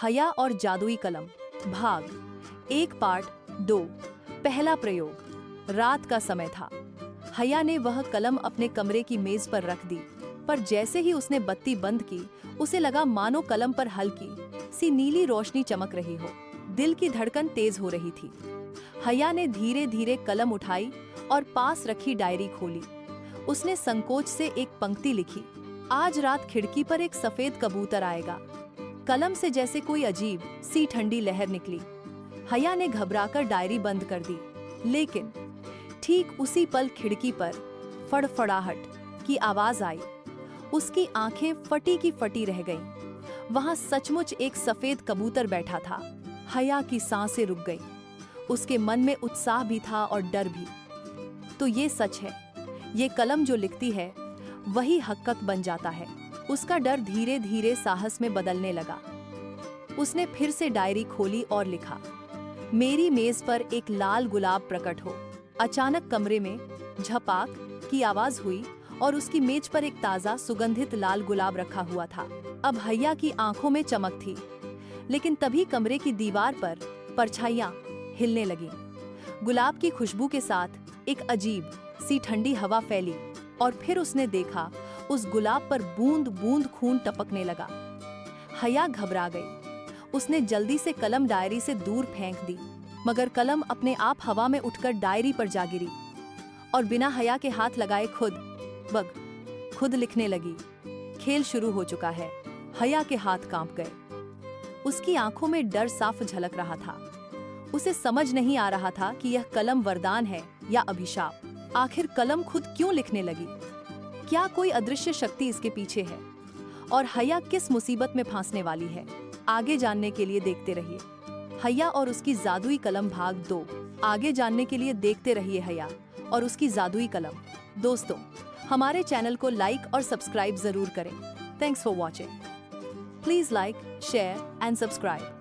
हया और जादुई कलम भाग 1 पार्ट 2। पहला प्रयोग। रात का समय था। हया ने वह कलम अपने कमरे की मेज पर रख दी, पर जैसे ही उसने बत्ती बंद की, उसे लगा मानो कलम पर हल्की सी नीली रोशनी चमक रही हो। दिल की धड़कन तेज हो रही थी। हया ने धीरे धीरे कलम उठाई और पास रखी डायरी खोली। उसने संकोच से एक पंक्ति लिखी, आज रात खिड़की पर एक सफेद कबूतर आएगा। कलम से जैसे कोई अजीब सी ठंडी लहर निकली। हया ने घबराकर डायरी बंद कर दी, लेकिन ठीक उसी पल खिड़की पर फड़फड़ाहट की आवाज आई। उसकी आंखें फटी की फटी रह गईं। वहां सचमुच एक सफेद कबूतर बैठा था। हया की सांसें रुक गई। उसके मन में उत्साह भी था और डर भी। तो ये सच है, ये कलम जो लिखती है वही हकीकत बन जाता है। उसका डर धीरे धीरे साहस में बदलने लगा। उसने फिर से डायरी खोली और लिखा, मेरी मेज पर एक लाल गुलाब प्रकट हो। अचानक कमरे में झपाक की आवाज हुई और उसकी मेज पर एक ताजा सुगंधित लाल गुलाब रखा हुआ था। अब हया की आंखों में चमक थी, लेकिन तभी कमरे की दीवार पर परछाइयां हिलने लगी। गुलाब की खुशबू के साथ एक अजीब सी ठंडी हवा फैली और फिर उसने देखा उस गुलाब पर बूंद बूंद खून टपकने लगा। हया घबरा गई। उसने जल्दी से कलम डायरी से दूर फेंक दी, मगर कलम अपने आप हवा में उठकर डायरी पर जा गिरी और बिना हया के हाथ लगाए खुद लिखने लगी। खेल शुरू हो चुका है। हया के हाथ कांप गए। उसकी आंखों में डर साफ झलक रहा था। उसे समझ नहीं आ रहा था कि यह कलम वरदान है या अभिशाप। आखिर कलम खुद क्यों लिखने लगी? क्या कोई अदृश्य शक्ति इसके पीछे है? और हया किस मुसीबत में फंसने वाली है? आगे जानने के लिए देखते रहिए हया और उसकी जादुई कलम भाग 2। आगे जानने के लिए देखते रहिए हया और उसकी जादुई कलम। दोस्तों, हमारे चैनल को लाइक और सब्सक्राइब जरूर करें। Thanks for watching. Please like, share and subscribe.